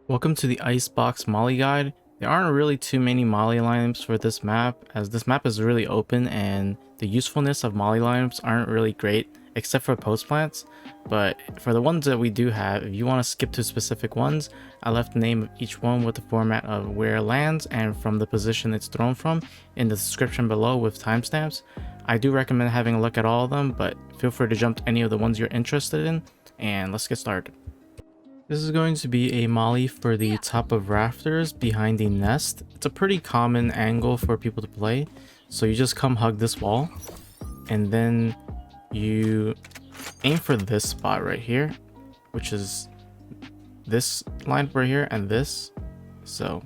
Welcome to the Icebox Molly guide. There aren't really too many Molly lineups for this map, as this map is really open and the usefulness of Molly lineups aren't really great except for post plants. But for the ones that we do have, if you want to skip to specific ones, I left the name of each one with the format of where it lands and from the position it's thrown from in the description below with timestamps. I do recommend having a look at all of them, but feel free to jump to any of the ones you're interested in, and let's get started. This is going to be a molly for the top of rafters behind the nest. It's a pretty common angle for people to play. So you just come hug this wall and then you aim for this spot right here, which is this line right here and this. So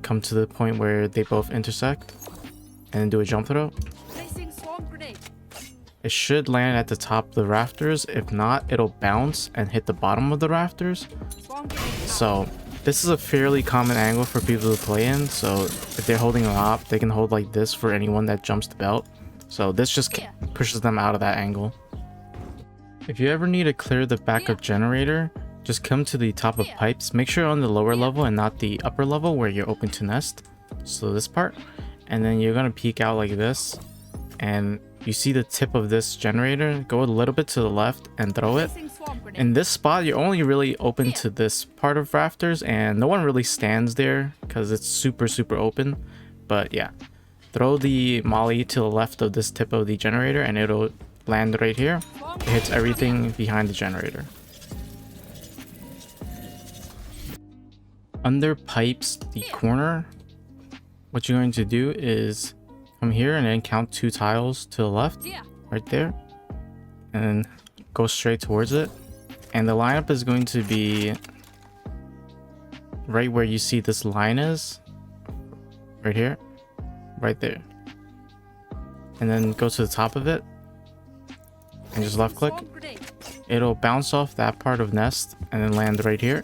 come to the point where they both intersect and then do a jump throw. It should land at the top of the rafters. If not, it'll bounce and hit the bottom of the rafters. So this is a fairly common angle for people to play in. So if they're holding a op, they can hold like this for anyone that jumps the belt. So this just pushes them out of that angle. If you ever need to clear the backup generator, just come to the top of pipes. Make sure you're on the lower level and not the upper level where you're open to nest. So this part. And then you're going to peek out like this. And you see the tip of this generator, go a little bit to the left and throw it. In this spot, you're only really open to this part of rafters and no one really stands there because it's super open. But yeah, throw the molly to the left of this tip of the generator and it'll land right here. It hits everything behind the generator. Under pipes, the corner, what you're going to do is come here and then count 2 tiles to the left, right there, and then go straight towards it. And the lineup is going to be right where you see this line is, right here, right there. And then go to the top of it and just left click. It'll bounce off that part of nest and then land right here.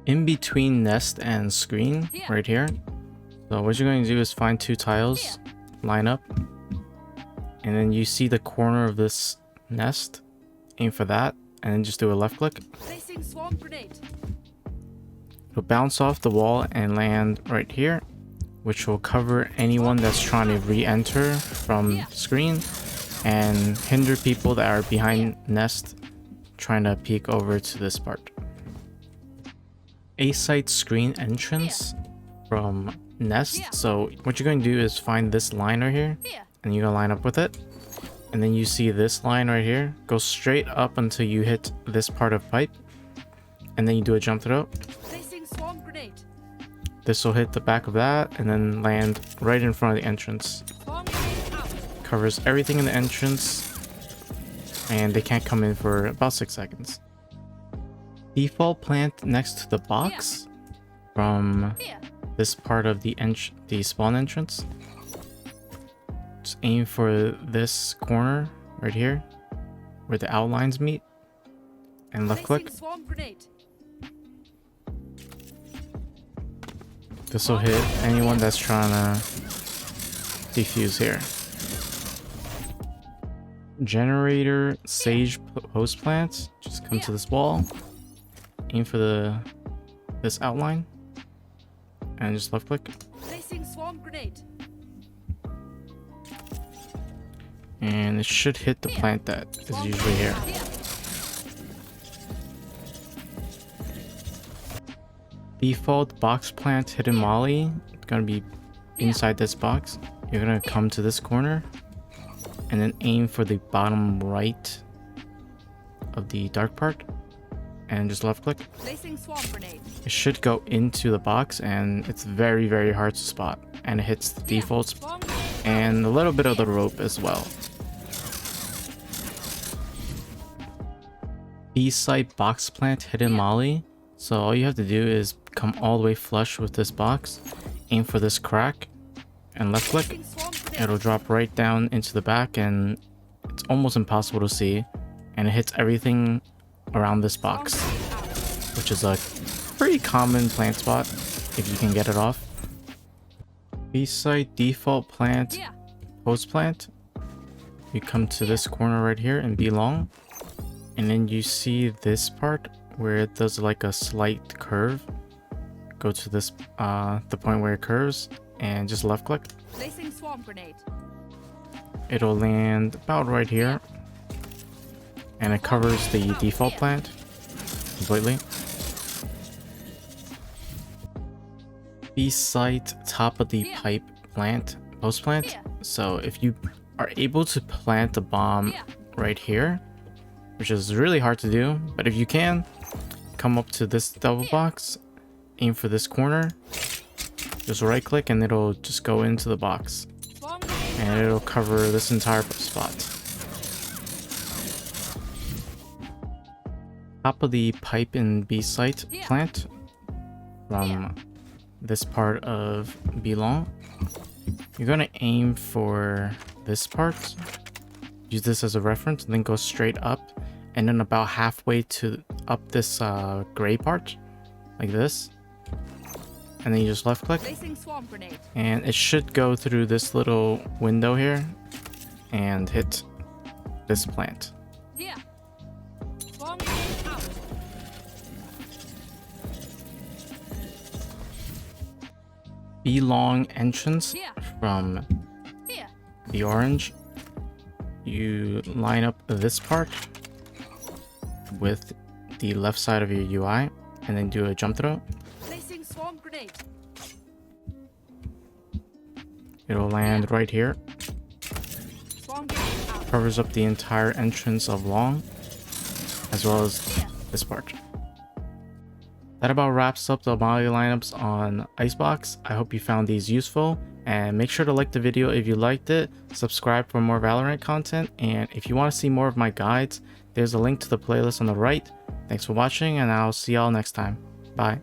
In between nest and screen right here. So what you're going to do is find 2 tiles, line up, and then you see the corner of this nest, aim for that, and then just do a left click. It'll bounce off the wall and land right here, which will cover anyone that's trying to re-enter from screen and hinder people that are behind nest trying to peek over to this part. A site screen entrance from nest. So what you're going to do is find this line right here and you're gonna line up with it, and then you see this line right here, go straight up until you hit this part of pipe, and then you do a jump throw. This will hit the back of that and then land right in front of the entrance. Covers everything in the entrance and they can't come in for about 6 seconds. Default plant next to the box from this part of the spawn entrance. Just aim for this corner right here where the outlines meet and left click. This will hit anyone that's trying to defuse here. Generator sage post plants. Just come to this wall. Aim for this outline and just left click. And it should hit the plant that is usually here. Default box plant hidden molly. It's gonna be inside this box. You're gonna come to this corner and then aim for the bottom right of the dark part. And just left click. It should go into the box and it's very hard to spot, and it hits the defaults and a little bit of the rope as well. B site box plant hidden molly. So all you have to do is come all the way flush with this box, aim for this crack and left click. It'll drop right down into the back and it's almost impossible to see, and it hits everything around this box, which is a pretty common plant spot if you can get it off. B site default plant post plant you come to this corner right here and be long, and then you see this part where it does like a slight curve. Go to this the point where it curves and just left click. Placing swarm grenade. It'll land about right here, and it covers the default plant completely. B site, top of the pipe plant, post plant. So if you are able to plant the bomb right here, which is really hard to do, but if you can, come up to this double box, aim for this corner, just right click and it'll just go into the box, and it'll cover this entire spot. Top of the pipe in B site plant from this part of B long, you're gonna aim for this part, use this as a reference, and then go straight up, and then about halfway to up this gray part like this, and then you just left click, and it should go through this little window here and hit this plant. B long entrance from the orange, you line up this part with the left side of your UI and then do a jump throw. Placing swarm grenade. It'll land right here. Swarm grenade out. Covers up the entire entrance of long, as well as this part. That about wraps up the Molly lineups on Icebox. I hope you found these useful, and make sure to like the video if you liked it, subscribe for more Valorant content, and if you want to see more of my guides, there's a link to the playlist on the right. Thanks for watching, and I'll see y'all next time. Bye.